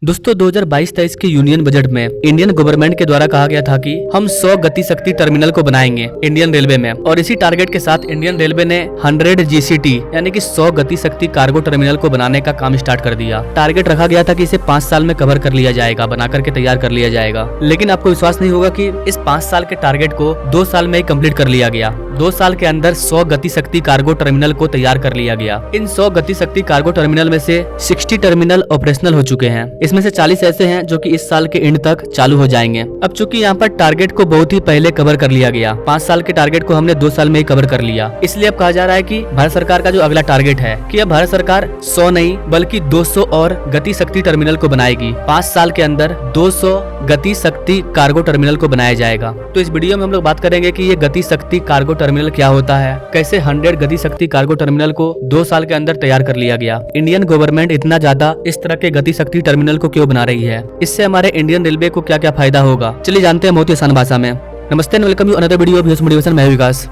दोस्तों 2022-23 के union budget में इंडियन गवर्नमेंट के द्वारा कहा गया था कि हम 100 गति शक्ति टर्मिनल को बनाएंगे इंडियन रेलवे में, और इसी टारगेट के साथ इंडियन रेलवे ने 100 जीसीटी यानी कि 100 गति शक्ति कार्गो टर्मिनल को बनाने का काम स्टार्ट कर दिया। टारगेट रखा गया था कि इसे 5 साल में कवर कर लिया जाएगा, बना करके तैयार कर लिया जाएगा। लेकिन आपको विश्वास नहीं होगा कि इस 5 साल के टारगेट को 2 साल में ही कम्प्लीट कर लिया गया। 2 साल के अंदर 100 गति शक्ति कार्गो टर्मिनल को तैयार कर लिया गया। इन 100 गति शक्ति कार्गो टर्मिनल में से 60 टर्मिनल ऑपरेशनल हो चुके हैं। इसमें से 40 ऐसे हैं जो कि इस साल के एंड तक चालू हो जाएंगे। अब चूंकि यहाँ पर टारगेट को बहुत ही पहले कवर कर लिया गया, 5 साल के टारगेट को हमने 2 साल में ही कवर कर लिया, इसलिए अब कहा जा रहा है कि भारत सरकार का जो अगला टारगेट है कि अब भारत सरकार 100 नहीं बल्कि 200 और गति शक्ति टर्मिनल को बनाएगी। 5 साल के अंदर 200 गति शक्ति कार्गो टर्मिनल को बनाया जाएगा। तो इस वीडियो में हम लोग बात करेंगे कि ये गति शक्ति कार्गो टर्मिनल क्या होता है, कैसे 100 गति शक्ति कार्गो टर्मिनल को 2 साल के अंदर तैयार कर लिया गया, इंडियन गवर्नमेंट इतना ज्यादा इस तरह के गति शक्ति टर्मिनल को क्यों बना रही है, इससे हमारे इंडियन रेलवे को क्या क्या फायदा होगा। चलिए जानते हैं बहुत ही आसान भाषा में। नमस्ते and welcome you another video of motivation. मैं Vikas.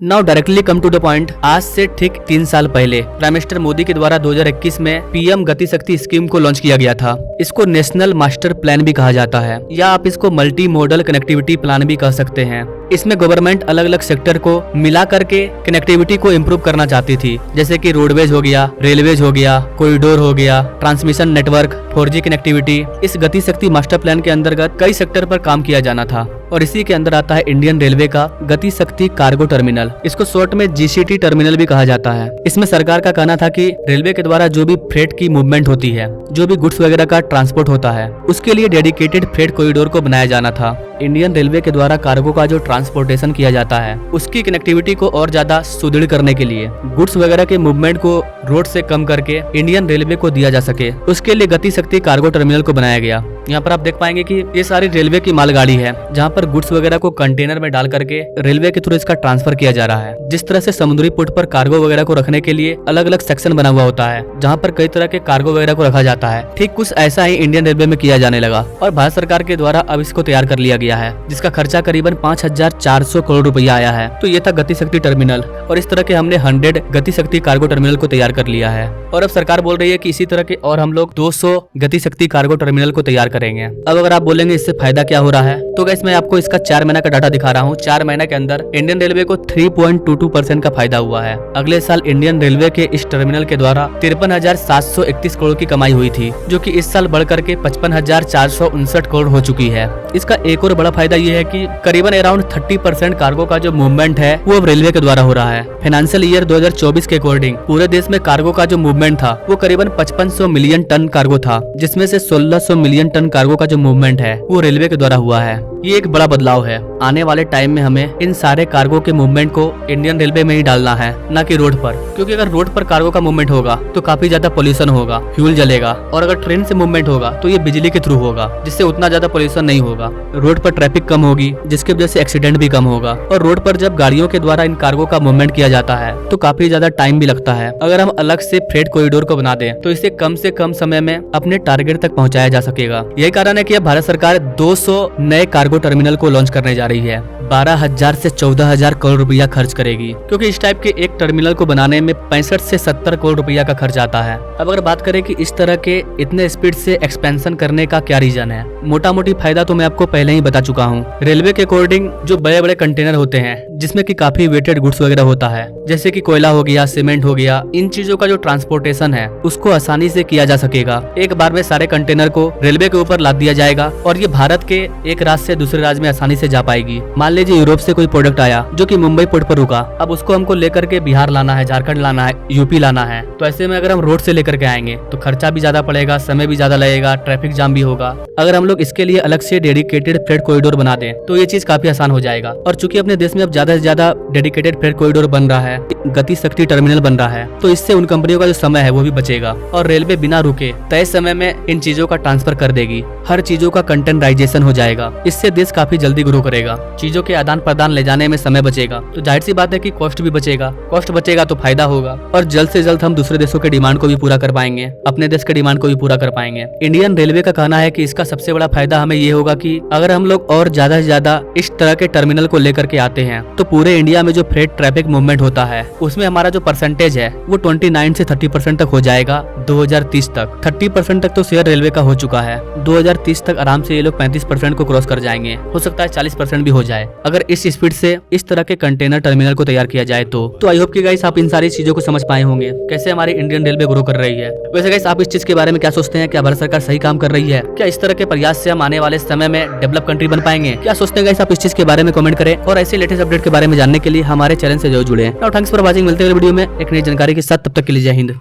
Now directly come to the point. आज से ठीक 3 साल पहले प्राइम मिनिस्टर मोदी के द्वारा 2021 में पीएम गति शक्ति स्कीम को लॉन्च किया गया था। इसको नेशनल मास्टर प्लान भी कहा जाता है, या आप इसको मल्टी मॉडल कनेक्टिविटी प्लान भी कह सकते हैं। इसमें गवर्नमेंट अलग अलग सेक्टर को मिला करके कनेक्टिविटी को इम्प्रूव करना चाहती थी, जैसे कि रोडवेज हो गया, रेलवेज हो गया, कॉरिडोर हो गया, ट्रांसमिशन नेटवर्क, 4G कनेक्टिविटी। इस गति शक्ति मास्टर प्लान के अंतर्गत कई सेक्टर पर काम किया जाना था, और इसी के अंदर आता है इंडियन रेलवे का गति शक्ति कार्गो टर्मिनल। इसको शॉर्ट में जीसीटी टर्मिनल भी कहा जाता है। इसमें सरकार का कहना था कि रेलवे के द्वारा जो भी फ्रेट की मूवमेंट होती है, जो भी गुड्स वगैरह का ट्रांसपोर्ट होता है, उसके लिए डेडिकेटेड फ्रेट कॉरिडोर को बनाया जाना था। इंडियन रेलवे के द्वारा कार्गो का जो ट्रांसपोर्टेशन किया जाता है, उसकी कनेक्टिविटी को और ज्यादा सुदृढ़ करने के लिए, गुड्स वगैरह के मूवमेंट को रोड से कम करके इंडियन रेलवे को दिया जा सके, उसके लिए गति शक्ति कार्गो टर्मिनल को बनाया गया। यहाँ पर आप देख पाएंगे कि ये सारी रेलवे की मालगाड़ी है, जहाँ पर गुड्स वगैरह को कंटेनर में डाल करके रेलवे के थ्रू इसका ट्रांसफर किया जा रहा है। जिस तरह से समुद्री पुट पर कार्गो वगैरह को रखने के लिए अलग अलग सेक्शन बना हुआ होता है, जहाँ पर कई तरह के कार्गो वगैरह को रखा जाता है, ठीक कुछ ऐसा ही इंडियन रेलवे में किया जाने लगा, और भारत सरकार के द्वारा अब इसको तैयार कर लिया गया है, जिसका खर्चा करीबन 5400 करोड़ रुपया आया है। तो ये था गति शक्ति टर्मिनल, और इस तरह के हमने 100 गति शक्ति कार्गो टर्मिनल को तैयार कर लिया है। और अब सरकार बोल रही है कि इसी तरह के और हम लोग 200 गति शक्ति कार्गो टर्मिनल को तैयार करेंगे। अब अगर आप बोलेंगे इससे फायदा क्या हो रहा है, तो गाइस मैं आपको इसका 4 महीना का डाटा दिखा रहा हूँ। 4 महीने के अंदर इंडियन रेलवे को 3.22% का फायदा हुआ है। अगले साल इंडियन रेलवे के इस टर्मिनल के द्वारा 53,731 करोड़ की कमाई हुई थी, जो कि इस साल बढ़कर के 55,459 करोड़ हो चुकी है। इसका एक और बड़ा फायदा ये है कि करीबन अराउंड 30% कार्गो का जो मूवमेंट है वो अब रेलवे के द्वारा हो रहा है। फाइनेंशियल ईयर 2024 के अकॉर्डिंग पूरे देश में कार्गो का जो मूवमेंट था वो करीबन 5500 मिलियन टन कार्गो था, जिसमें से 1600 मिलियन टन कार्गो का जो मूवमेंट है वो रेलवे के द्वारा हुआ है। ये एक बड़ा बदलाव है। आने वाले टाइम में हमें इन सारे कार्गो के मूवमेंट को इंडियन रेलवे में ही डालना है, ना कि रोड पर, क्योंकि अगर रोड पर कार्गो का मूवमेंट होगा तो काफी ज्यादा पोल्यूशन होगा, फ्यूल जलेगा, और अगर ट्रेन से मूवमेंट होगा तो ये बिजली के थ्रू होगा, जिससे उतना ज्यादा पोल्यूशन नहीं होगा। रोड पर ट्रैफिक कम होगी, जिसकी वजह से एक्सीडेंट भी कम होगा, और रोड पर जब गाड़ियों के द्वारा इन कार्गो का मूवमेंट किया जाता है तो काफी ज्यादा टाइम भी लगता है। अगर हम अलग से फ्रेट कॉरिडोर को बना दें तो इसे कम से कम समय में अपने टारगेट तक पहुंचाया जा सकेगा। यही कारण है कि अब भारत सरकार 200 नए कार्गो टर्मिनल को लॉन्च करने जा रही है। 12,000 से 14,000 करोड़ रुपया खर्च करेगी, क्योंकि इस टाइप के एक टर्मिनल को बनाने में 65 से 70 करोड़ रुपया का खर्च आता है। अब अगर बात करें कि इस तरह के इतने स्पीड से एक्सपेंशन करने का क्या रीजन है, मोटा मोटी फायदा तो मैं आपको पहले ही बता चुका हूँ। रेलवे के अकॉर्डिंग जो बड़े बड़े कंटेनर होते हैं, जिसमें कि काफी वेटेड गुड्स वगैरह होता है, जैसे कि कोयला हो गया, सीमेंट हो गया, इन चीजों का जो ट्रांसपोर्टेशन है उसको आसानी से किया जा सकेगा। एक बार में सारे कंटेनर को रेलवे के ऊपर लाद दिया जाएगा, और ये भारत के एक राज्य से दूसरे राज्य में आसानी से जा पाएगी। मान लीजिए यूरोप से कोई प्रोडक्ट आया जो कि मुंबई पोर्ट पर रुका, अब उसको हमको लेकर के बिहार लाना है, झारखंड लाना है, यूपी लाना है, तो ऐसे में अगर हम रोड से लेकर के आएंगे तो खर्चा भी ज्यादा पड़ेगा, समय भी ज्यादा लगेगा, ट्रैफिक जाम भी होगा। अगर हम लोग इसके लिए अलग से डेडिकेटेड फ्रेट कॉरिडोर बना दें तो ये चीज काफी आसान हो जाएगा। और चूंकि अपने देश में अब ज्यादा से ज्यादा डेडिकेटेड फ्रेट कॉरिडोर बन रहा है, गति शक्ति टर्मिनल बन रहा है, तो इससे उन कंपनियों का जो समय है वो भी बचेगा और रेलवे बिना रुके तय समय में इन चीजों का ट्रांसफर कर देगी। हर चीजों का कंटेनराइजेशन हो जाएगा। इससे देश काफी जल्दी ग्रो करेगा। चीजों के आदान प्रदान ले जाने में समय बचेगा, तो जाहिर सी बात है कि कॉस्ट भी बचेगा। कॉस्ट बचेगा तो फायदा होगा और जल्द से जल्द हम दूसरे देशों के डिमांड को भी पूरा कर पाएंगे, अपने देश के डिमांड को भी पूरा कर पाएंगे। इंडियन रेलवे का कहना है कि इसका सबसे बड़ा फायदा हमें ये होगा कि अगर हम लोग और ज्यादा से ज्यादा इस तरह के टर्मिनल को लेकर के आते हैं तो पूरे इंडिया में जो फ्रेट ट्रैफिक मूवमेंट होता है उसमें हमारा जो परसेंटेज है वो 29 से 30% तक हो जाएगा 2030 तक। 30% तक तो शेयर रेलवे का हो चुका है। 2030 तक आराम से ये लोग 35% को क्रॉस कर जाएंगे। हो सकता है 40% भी हो जाए अगर इस स्पीड से इस तरह के कंटेनर टर्मिनल को तैयार किया जाए तो आई होप कि गाइस आप इन सारी चीजों को समझ पाए होंगे कैसे हमारी इंडियन रेलवे ग्रो कर रही है। वैसे गाइस आप इस चीज के बारे में क्या सोचते हैं? क्या भारत सरकार सही काम कर रही है? क्या इस तरह के प्रयास से हम आने वाले समय में डेवलप कंट्री बन पाएंगे? क्या सोचते हैं गाइस आप इस चीज के बारे में कमेंट करें और ऐसे लेटेस्ट अपडेट के बारे में जानने के लिए हमारे चैनल से जरूर जुड़े। Thanks for watching. मिलते हैं वीडियो में एक नई जानकारी के साथ, तब तक के लिए जय हिंद।